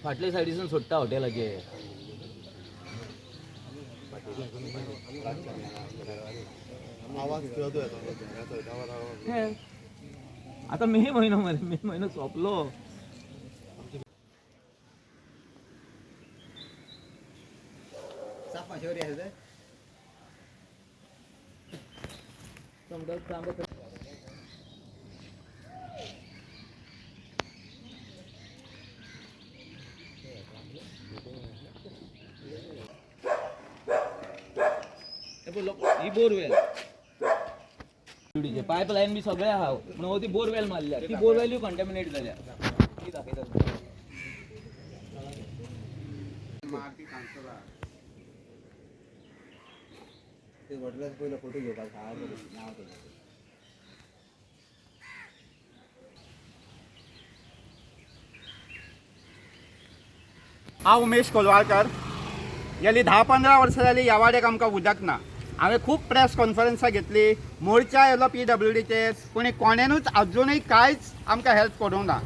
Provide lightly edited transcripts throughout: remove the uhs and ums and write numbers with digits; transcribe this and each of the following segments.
फाटल्या सायडीसून सोडटा हॉटेलाचे. आता मे महिनो सोंपलो. ही बोरवेल पाईपलाईन बी सगळे आहा म्हणून ती बोरवेल मारल्या. ती बोरवेल कंटॅमिनेट झाल्या. ती दाखयतात फोटो घेवपाक. हांव उमेश कोलवाळकर. गेली 10-15 वर्सां जालीं ह्या वाड्याक आमकां उदक ना. हांवें खूब प्रेस कॉन्फरन्सां घेतली, मोर्चा येयलो PWDचेर, पूण कोणेनूच अजुनूय कांयच आमकां हेल्प करूंक ना.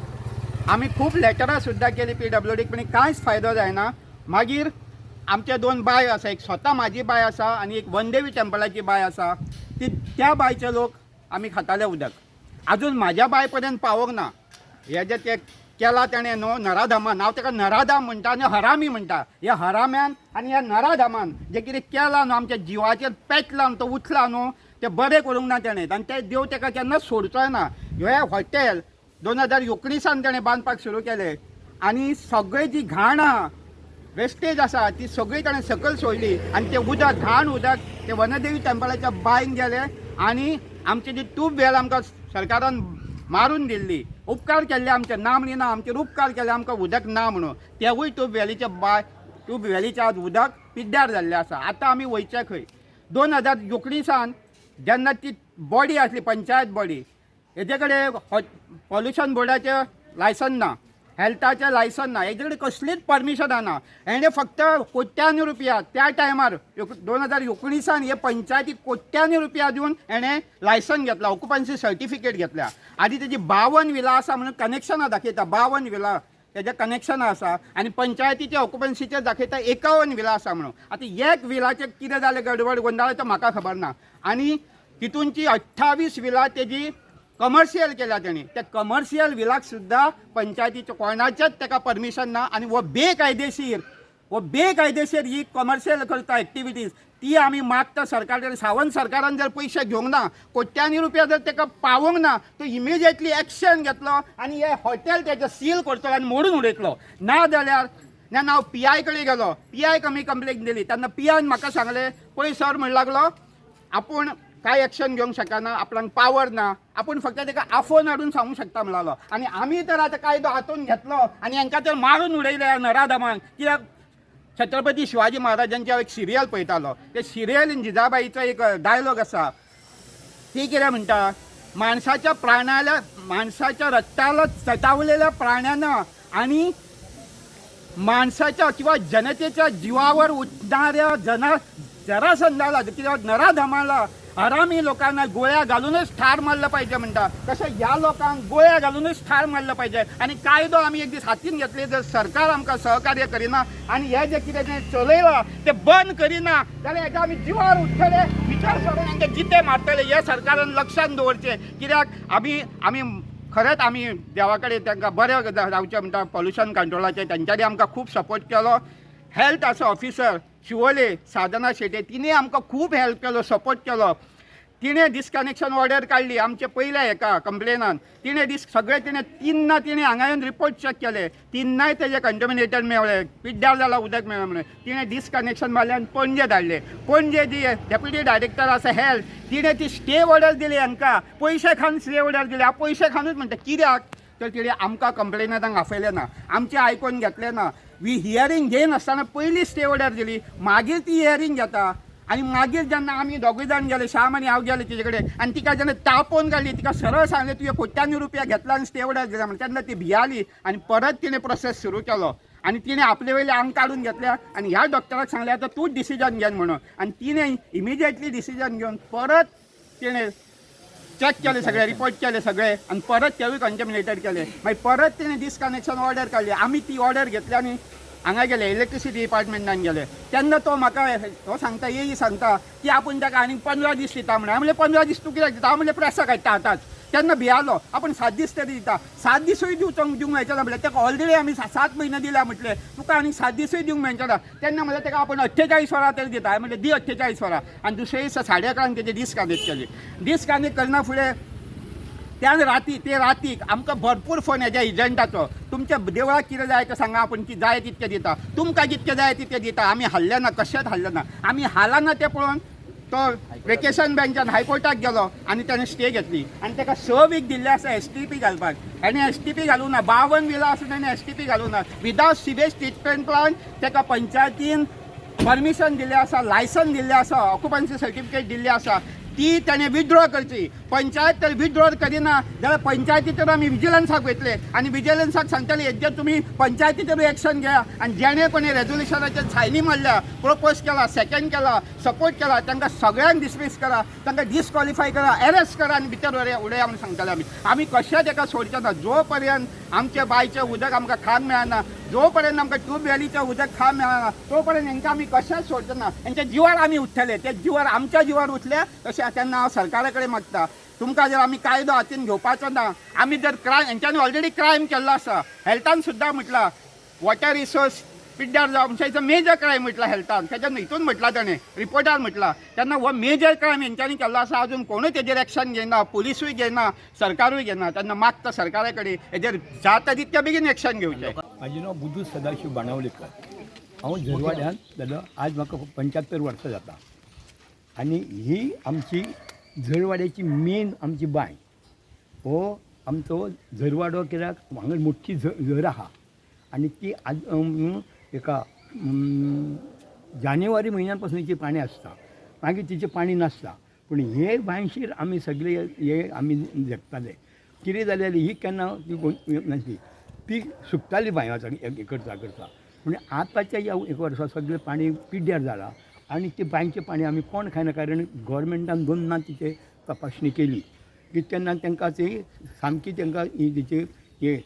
आमी खूब लेटरां सुद्दां केली PWDक, पूण कांयच फायदो जायना. मागीर आमचे 2 बाय आसा, एक स्वता म्हाजी बाय आसा आनी एक वनदेवी टेम्पलाची बाय आसा. त्या बायचे लोक आमी खाताले उदक. आजून म्हाज्या बाय पर्यंत पावोंक ना. हे जे ते केला ताणें न्हू नराधमान, हांव ताका नराधाम म्हणटा आनी हरामी म्हणटा. ह्या हराम्यान आनी ह्या नराधामान जे कितें केलां न्हू, आमच्या जिवाचेर पेटला न्हू, तो उठला न्हू, तें बरें करूंक ना ताणें. आनी ते देव ताका केन्नाच सोडचोय ना. हे हॉटेल 2019 ताणें बांदपाक सुरू केलें आनी सगळी जी घाण आहा, वेस्टेज आसा, ती सगळी ताणें सकयल सोडली. आनी तें उदक घाण उदक ते वनदेवी टेम्पलाच्या बांयन गेलें आनी आमची जी ट्यूबवेल आमकां सरकारान मारून दिल्ली, उपकार केल्ले आमचे ना म्हणिना, आमचेर उपकार केले आमकां उदक ना म्हणून, तेवूय ट्यूबवेलीचें आज उदक पिड्ड्यार जाल्लें आसा. आतां आमी वयचे खंय? 2019 जेन्ना ती बॉडी आसली, पंचायत बॉडी, हेजे कडेन पॉल्युशन बोर्डाचें लायसन ना, हेल्थाचें लायसन ना, हेजे कडेन कसलीच परमिशनां ना. हेणें फक्त कोट्यांनी रुपया त्या टायमार 2019 हे पंचायतीक कोट्यांनी रुपया दिवन हेणें लायसन घेतला, ऑक्युपन्सी सर्टिफिकेट घेतल्या. आनी तेजी 52 विलां आसा म्हणून कनेक्शनां दाखयता, 52 विलां तेजे कनेक्शनां आसा. आनी पंचायतीच्या ऑक्युपन्सीचेर दाखयता 51 विलां आसा म्हणून. आतां एक विलाचें कितें जालें गडबड गोंदळ तो म्हाका खबर ना. आनी तितूंची 28 विलां तेजी कमर्शियल केल्या तेणी. त्या कमर्शियल विलाक सुद्दां पंचायतीच्या कोणाचेच ताका परमिशन ना. आनी वो बेकायदेशीर ही कमर्शियल करता एक्टिविटीज, ती आमी मागता सरकारान. सावंत सरकारान जर पयशे घेवंक ना, कोट्यांनी रुपया जर ताका पावोंक ना, तो इमिजिएटली एक्शन घेतलो आनी हे हॉटेल तेजें सील करतलो आनी मोडून उडयतलो. ना जाल्यार हांव PI कडेन गेलो, PI आमी कंप्लेन दिली. तेन्ना PIन म्हाका सांगलें, पळय सर म्हणूं लागलो, आपूण कांय एक्शन घेवंक शकना, आपणाक पावर ना, आपूण फक्त ताका आफोन हाडून सांगूंक शकता म्हणलो. आनी आमी तर आतां कायदो हातून घेतलो आनी हांकां तर मारून उडयले नराधमान. कित्याक छत्रपती शिवाजी महाराजांची हांव एक सिरियल पळयतालो, ते सिरियलीन जिजाबाईचो एक डायलॉग आसा. ती कितें म्हणटा, माणसाच्या रक्ताला चटावलेल्या प्राण्यानं आणि माणसाच्या किंवा जनतेच्या जीवावर उठणाऱ्या जरासंधाला किंवा नराधमाला, हरामी लोकांना गोळ्या घालूनच ठार मारलं पाहिजे म्हणटा. तसं ह्या लोकांक गोळ्या घालूनच ठार मारलं पाहिजे. आणि कायदो आमी एक दीस हातीन घेतले, जर सरकार आमकां सहकार्य करिना आनी हे जे कितें तें चलयलां तें बंद करिना जाल्यार हेका आमी जिवार उठतले, विचार करून तांचे जिते मारतले. हे सरकारान लक्षांत दवरचें. कित्याक आमी खरेंच आमी देवा कडेन तांकां बरें जावचें म्हणटा. पॉल्युशन कंट्रोलाचे तेंच्यांनी आमकां खूब सपोर्ट केलो. हेल्थ आसा ऑफिसर शिवोले साधना शेटे, तिणें आमकां खूब हेल्प केलो, सपोर्ट केलो. तिणें डिस्कनेक्शन ऑर्डर काडली आमचे पयल्या हेका कंप्लेनान. तिणें तिन्ना तिणें हांगा येवन रिपोर्ट चॅक केले, तिन्नाय तेजे कंटॅमिनेटेड मेळ्ळे, पिड्ड्यार जालां उदक मेळ्ळें म्हणून. तिणें डिस्कनेक्शन मारलें आनी पणजे धाडलें. पणजे जी डेप्युटी डायरेक्टर आसा हेल्थ, तिणें ती स्टे ऑर्डर दिली हांकां, पयशे खावन स्टे ऑर्डर दिली. हांव पयशे खावनूच म्हणटा. कित्याक तर तिणें आमकां कंप्लेनांक आपयलें ना, आमचें आयकून घेतलें ना. हियरींग घेयनासतना पयलीं स्टे ऑर्डर दिली, मागीर ती हियरींग घेता. आनी मागीर जेन्ना आमी दोगूय जाण गेले, श्याम आनी हांव गेले तिचे कडेन, आनी तिका जेन्ना तापोवन काडली, तिका सरळ सांगलें तुवें कोट्यांनी रुपया घेतला आनी स्टे ऑर्डर दिला म्हणून. तेन्ना ती भियाली आनी परत तिणें प्रोसेस सुरू केलो. आनी तिणें आपले वयले आंग काडून घेतल्या आनी ह्या डॉक्टराक सांगलें आतां तूंच डिसिजन घेन म्हणून. आनी तिणें इमिजिएटली डिसिजन घेवन परत तिणें चेक केले सगळे, रिपोर्ट केले सगळे आणि परत तेवूय कंटॅमिनेटेड केले. मागीर परत तेणें डिस्कनेक्शन ऑर्डर काडली. आमी ती ऑर्डर घेतली आनी हांगा गेले इलेक्ट्रिसिटी डिपार्टमेंटान गेले. तेन्ना तो म्हाका तो सांगता येई सांगता की आपूण ताका आनीक 15 दीस दिता म्हणून. हांवें म्हणलें 15 दीस तूं कित्याक दिता? हांव म्हणलें प्रेसाक हाडटा आतांच. तेन्ना भियालो आपूण 7 दीस तरी दिता. 7 दिसूय दिवंक मेळचना म्हणलें. ताका ऑलरेडी आमी 7 म्हयने दिल्या म्हटलें, तुका आनीक 7 दिसूय दिवंक मेळचना. तेन्ना म्हणलें ताका आपूण 48 वरां तरी दिता. हांवें म्हणलें दी 48 वरां. आनी दुसरे दिसा 11:30 तेजी डिस्कनेक्ट केली. डिस्कनेक्ट करना फुडें ते रातीक आमकां भरपूर फोन हेज्या एजंटाचो, तुमच्या देवळाक कितें जाय तें सांगा, आपूण जाय तितकें दिता, तुमकां जितकें जाय तितकें दिता. आमी हाडलें ना, कशेंच हाडलें ना. आमी हालाना तें पळोवन तो वेकेशन बेंचान हायकोर्टाक गेलो आनी ताणें स्टे घेतली आनी ताका 6 वीक दिल्ले आसा STP घालपाक. आनी STP घालूं ना. 52 विला आसून ताणें STP घालूं ना. विदावट सिवेज ट्रिटमेंट प्लांट ताका पंचायतीन परमिशन दिल्लें आसा, लायसन दिल्लें आसा, ऑक्युपन्सी सर्टिफिकेट दिल्लें आसा. ती ताणें विथड्रॉ करची. पंचायत तर विथड्रॉ करिना जाल्यार पंचायतीचेर आमी विजिलन्साक वयतले आनी विजिलन्साक सांगतले हेजेर तुमी पंचायतीचेर एक्शन घेया. आनी जेणे कोणी रेजोल्युशनाचेर सायनी मारल्या, प्रपोज केला, सेकंड केला, सपोर्ट केला, तांकां सगळ्यांक डिसमीस करा, तांकां डिस्क्वॉलिफाय करा, अरेस्ट करा आनी भितर उडया म्हणून सांगतले आमी कशेंच ताका सोडचे ना. जो पर्यंत आमचे बांयचें उदक आमकां खावंक मेळना, जो पर्यंत आमकां ट्यूबवेलीचें उदक खावंक मेळना, तो पर्यंत हांकां आमी कशेंच सोडचे ना. हेंच्या जिवार आमी उठतले. ते जिवार आमच्या जिवार उठले तशें तेन्ना हांव सरकारा कडेन मागता, तुमकां जर आमी कायदो हातीन घेवपाचो ना. आमी जर क्रायम, हेंच्यांनी ऑलरेडी क्रायम केल्लो आसा. हेल्थान सुद्दां म्हटलां वॉटर रिसोर्स पिड्ड्यार जावप आमच्या मेजर क्रायम म्हटला हेल्थान. तेच्या हितून म्हटलां ताणें रिपोर्टार म्हटलां. तेन्ना हो मेजर क्रायम हेंच्यांनी केल्लो आसा. अजून कोणूच हेजेर एक्शन घेयना, पुलिसूय घेयना, सरकारूय घेयना. तेन्ना मागता सरकारा कडेन हेजेर जाता तितक्या बेगीन एक्शन घेवचें. म्हाजें नांव बुदू सदाशिव बाणावलेकर. हांव झरवाड्यान जालो आज म्हाका 75 वर्सां जाता. आनी ही आमची झरवाड्याची मेन आमची बांय. हो आमचो झरवाडो कित्याक हांगा मोठी झर आहा आनी ती आज एका जानेवारी म्हयन्यान पासून पाणी आसता, मागीर तिचें पाणी नासता. पूण हे बांयचेर आमी सगळे हे आमी जगताले. कितें जालें ही केन्ना ती नासली, ती सुकताली बांय करता करता. पूण आतांच्या ह्या 1 वर्सा सगळें पाणी पिड्ड्यार जालां आनी ते बांयचें पाणी आमी कोण खायना. कारण गव्हर्मेंटान 2दां तिचे तपासणी केली की तेन्ना तांकां ती सामकी तांकां तिचे हे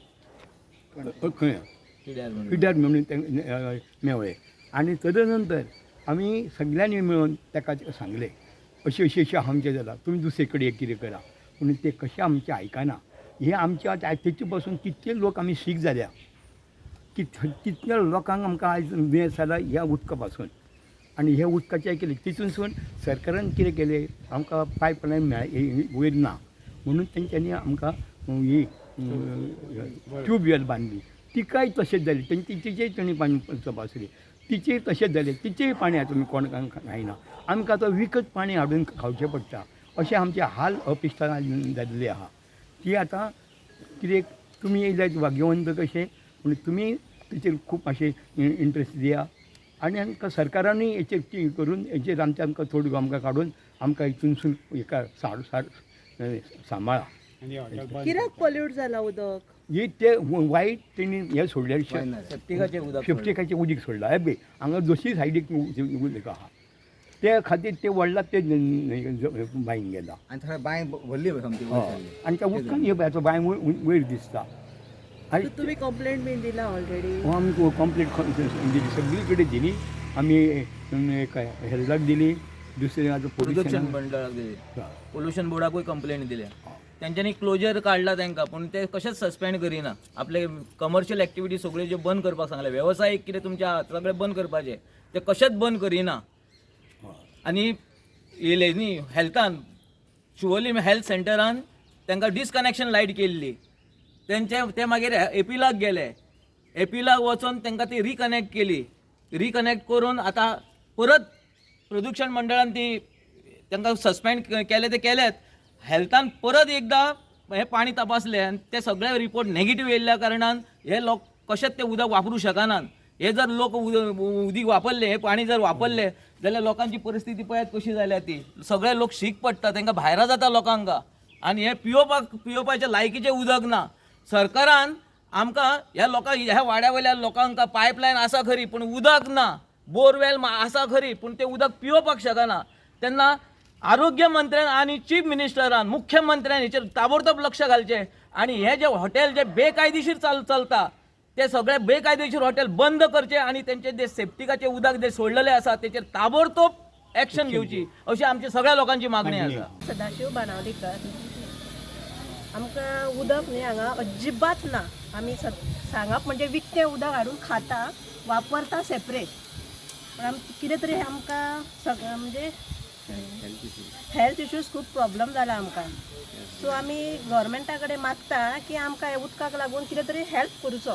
खंय पिड्ड्यार म्हणून मेवळे. आनी तदे नंतर आमी सगळ्यांनी मेळून ताका सांगलें अशें आमचें जालां, तुमी दुसरे कडेन कितें करा. पूण ते कशें आमचें आयकना. हे आमच्या तेचे पासून कितले लोक आमी सीक जाल्या, कितल्या लोकांक आमकां आयज मेळ जाला ह्या उदका पासून. आनी हे उदकाचें केलें तितूनसून सरकारान कितें केलें, आमकां पायपलायन वयर ना म्हणून तेंच्यांनी आमकां ही ट्यूबवेल बांदली. तिकाय तशेंच जाली. तिचेय तांणी पाणी तपासली, तिचेय तशेंच जालें. तिचेय पाणी आतां कोणाक खायना. आमकां आतां विकत पाणी हाडून खावचें पडटा. अशें आमचे हाल अपिश्टान जाल्ले आहा. ती आतां कितें तुमी येयल्यात भाग्यवंत कशें, पूण तुमी तेचेर खूब मातशें इंट्रस्ट दिया आनी आमकां सरकारानूय हेचेर करून हेचेर आमकां थोडं आमकां काडून आमकां हितूनसून हेका सांबाळा. कित्याक पोल्यूट जाला उदक? हे ते वायट तेणी हे सोडलें सेप्टिकाचें उदीक सोडलां. हे हांगा जशी सायडीक उदक आहा ते खातीर ते व्हडला ते बांयक गेला आनी बांय व्हडली आनी त्या उदकान हे बांय वयर दिसता. आनी तुमी कंप्लेंट बीन दिला ऑलरेडी? आमी कंप्लेंट दिली, सगळी कडेन दिली. आमी हेल्थाक दिली, दुसरे आतां प्रोडक्शन मंडळाक दिली, पोल्युशन बोर्डाकूय कंप्लेंट दिल्या. तेंच्यांनी क्लोजर काडला तांकां, पूण ते कशेंच सस्पेंड करिना. आपले कमर्शियल एक्टिविटी सगळ्यो ज्यो बंद करपाक सांगले, वेवसायीक कितें तुमच्या सगळें बंद करपाचें, ते कशेंच बंद करिना. आनी येयले न्ही हेल्थान, शिवोली हेल्थ सेंटरान तांकां डिस्कनेक्शन लायट केल्ली. ते मागीर एपिलाक गेले. एपिलाक वचून तांकां ती रिकनेक्ट केली. रिकनेक्ट करून आतां परत प्रदूषण मंडळान ती तांकां सस्पेंड केले ते केलेत. हेल्थान परत एकदां हे पाणी तपासलें आनी ते सगळे रिपोर्ट नेगेटीव येयल्ल्या कारणान हे लोक कशेंच ते उदक वापरूं शकनात. हे जर लोक उदीक वापरले, हे पाणी जर वापरले जाल्यार लोकांची परिस्थिती पळयात कशी जाल्या ती. सगळे लोक शीक पडटा, तांकां भायरा जाता लोकांक. आनी हे पियोवपाच्या लायकीचें उदक ना. सरकारान आमकां ह्या वाड्या वयल्या लोकांक पायपलायन आसा खरी पूण उदक ना, बोरवेल आसा खरी पूण ते उदक पियोवपाक शकना. तेन्ना आरोग्य मंत्र्यान आणि चीफ मिनिस्टरान मुख्यमंत्र्यान हेचेर ताबडतोब लक्ष घालचे आणि हे जे हॉटेल जे बेकायदेशीर चलता ते सगळे बेकायदेशीर हॉटेल बंद करचे आणि त्यांचे जे सेप्टिकाचे उदक जे सोडलेले आसा तेचेर ताबडतोब ऍक्शन घेवची अशी आमची सगळ्या लोकांची मागणी आसा. सदाशिव बाणावलीकर आमकां उदक न्ही हांगा अजिबात ना. आमी सांगप म्हणजे विकतें उदक हाडून खाता वापरता सेपरेट. पण कितें तरी आमकां सगळं म्हणजे हेल्थ इश्यूज खूब प्रॉब्लम जाला आमकां. सो आमी गव्हर्मेंटा कडेन मागता की आमकां ह्या उदकाक लागून कितें तरी हेल्प करूचो.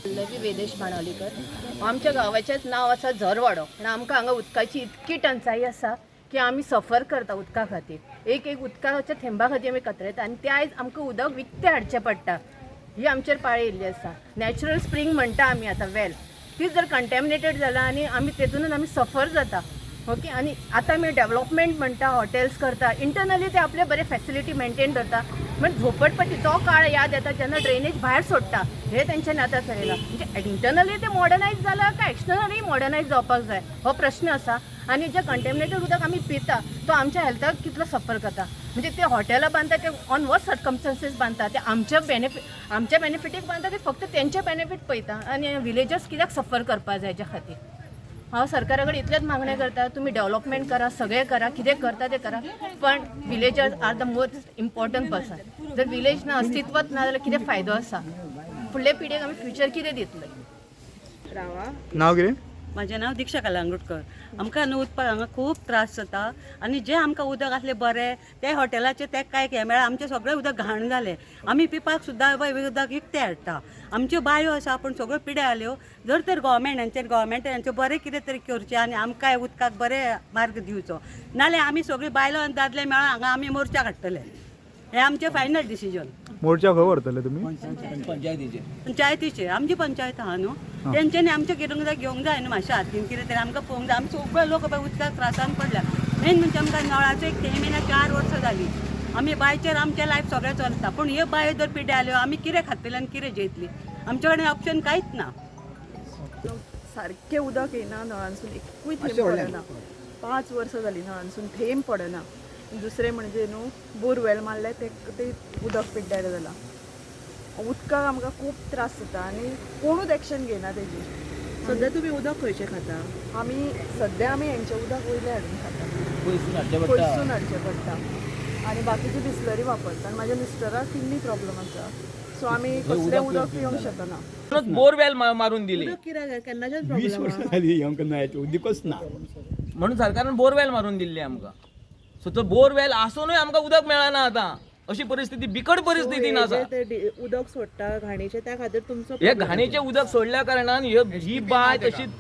पल्लवी वेदेश बाणावलीकर. आमच्या गांवाचेंच नांव आसा झरवाडो. पण आमकां हांगा उदकाची इतकी टंचाई आसा की आमी सफर करता उदका खातीर. एक उदकाच्या थेंबा खातीर आमी कतरयता आनी ते आयज आमकां उदक विकतें हाडचें पडटा. ही आमचेर पाळी येयल्ली आसा. नॅचरल स्प्रिंग म्हणटा आमी आतां वेल ती जर कंटॅमिनेटेड जाला आनी आमी तेतूनच आमी सफर जाता. ओके. आनी आतां आमी डेवलपमेंट म्हणटा हॉटेल्स करता इंटरनली ते आपले बरे फॅसिलिटी मेंटेन करता. पण झोपडपट्टी तो काळ याद येता जेन्ना ड्रेनेज भायर सोडटा हे तेंच्यानी आतां चलयलां. म्हणजे इंटरनली ते मॉडर्नायज जाला काय एक्सटर्नली मॉडर्नायज जावपाक जाय हो प्रश्न आसा. आनी जे कंटॅमिनेटेड उदक आमी पिता तो आमच्या हेल्थाक कितलो सफर करता. म्हणजे ते हॉटेलां बांदता ते ऑन वॉट सर्कमस्टन्सीस बांदता ते आमच्या बेनिफिटीक बांदता ते फक्त तेंचे बेनिफीट पळयता आनी विलेजर्स कित्याक सफर करपा जाय हेच्या खातीर. हांव सरकारा कडेन इतलेच मागणें करता तुमी डेवलपमेंट करा सगळें करा कितें करता तें करा पण villagers are the most important person. जर विलेज ना अस्तित्वच ना जाल्यार कितें फायदो आसा. फुडले पिढीक आमी फ्युचर कितें दितले. नाव कितें? म्हजें नांव दिक्षा कलांगुटकर. आमकां न्हू उदकाक हांगा खूब त्रास जाता आनी जें आमकां उदक आसलें बरें ते हॉटेलाचें तें कांय केलें म्हळ्यार आमचें सगळें उदक घाण जालें. आमी पिवपाक सुद्दां उदक विकतें हाडटा. आमच्यो बांयो आसा पूण सगळ्यो पिड्या जाल्यो. जर तर गव्हर्मेंटान बरें कितें तरी करचें आनी आमकां उदकाक बरें मार्ग दिवचो नाल्यार आमी सगळीं बायलो आनी दादले मेळोन हांगा आमी मोर्चा काडटले. हें आमचें फायनल डिसिजन. मोर्चा खंय व्हरतले तुमी? पंचायतीचे आमची पंचायत आहा न्हू तेंच्यांनी आमचें कितें जाय घेवंक जाय न्हू मातशें हातीन कितें तरी आमकां पळोवंक जाय. आमी सगळे लोक पळय उदकाक त्रासान पडल्या. मेन म्हणजे आमकां नळाचो एक थेंब येना 4 वर्सां जालीं. आमी बांयचेर आमचें लायफ सगळें चलता पूण ह्यो बांयो जर पिड्ड्या जाल्यो आमी कितें खातले आनी कितें जेयतलीं. आमचे कडेन ऑप्शन कांयच ना. सारकें उदक येना नळांसून एकूय थेंब पडना. 5 वर्सां जालीं नळांसून थेंब पडना. दुसरें म्हणजे न्हू बोरवेल मारले ते उदक पिड्ड्यार जाला. उदकाक आमकां खूब त्रास जाता आनी कोणूच एक्शन घेयना तेजी. सध्या तुम्ही उदक खंयचें खाता? सद्या आमी हेंचें उदक वयलें हाडून खाता. पयसून पयसून हाडचें पडटा आनी बाकीची बिसलरी वापरता. आनी म्हाज्या मिस्टराक किडनी प्रॉब्लम आसा सो आमी कसलें उदक पिवंक शकना. बोरवेल मारून दिली उदक कित्याक केन्नाच्याच 20 प्रॉब्लेम वर्सां जालीं आमकां नळाचें उदकच ना. म्हणून सरकारान बोरवेल मारून दिल्ली आमकां. सो तो बोरवेल आसूनय आमकां उदक मेळना आतां. अशी परिस्थिती बिकट परिस्थितीन आसा. उदक सोडटा घाणीचे त्या खातीर तुमचो हे घाणीचे उदक सोडल्या कारणान ही बांय तशीच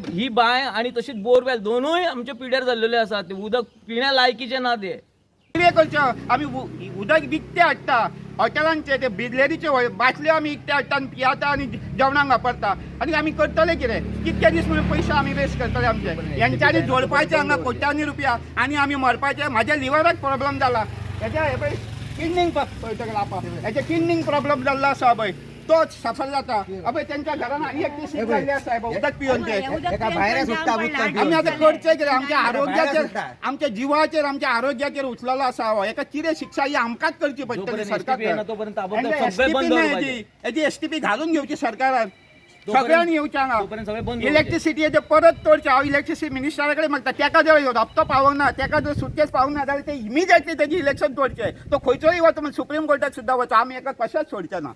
ही बांय आणि तशीच बोरवेल दोनूय आमचे पिड्यार जाल्लेले आसात. ते उदक पिण्या लायकीचे ना ते. कितें करचें आमी उदक विकतें हाडटा. हॉटेलांचे ते बिसलेरीचे बाटल्यो आमी विकते हाडटा आनी पियाता आनी जेवणाक वापरता. आनी आमी करतले कितें? कितके दीस म्हणून पयशे आमी वेस्ट करतले आमचे. हेंच्यांनी जोडपाचे हांगा कोट्यांनी रुपया आनी आमी मरपाचे. म्हाज्या लिव्हराक प्रॉब्लेम जाला. हेच्या हे पळय किडनीक हेचे किडनीक प्रॉब्लेम जाल्लो आसा पळय तो सफर जाता. अबे तेंच्या घरान इलेक्ट्रिसिटी जाल्ली आसा उदक पिवन ते आमी आतां करचें कितें? आमच्या आरोग्याचेर आमच्या जिवाचेर आमच्या आरोग्याचेर उचललो आसा हो. हेका कितें शिक्षा ही आमकांच करची पडटली. सरकार हेजी STP घालून घेवची सरकारान. सगळ्यांनी येवचें हांगा. इलेक्ट्रिसिटी परत तोडचें. हांव इलेक्ट्रिसिटी मिनिस्टरा कडेन मागता तेका जर हप्तो पावोंक ना तेका जर सुटकेस पावोंक ना जाल्यार ते इमिजिएटली तेजी इलेक्शन तोडचें. तो खंयचोय वता सुप्रीम कोर्टाक सुद्दां वता. आमी हेका कशेंच सोडचे ना.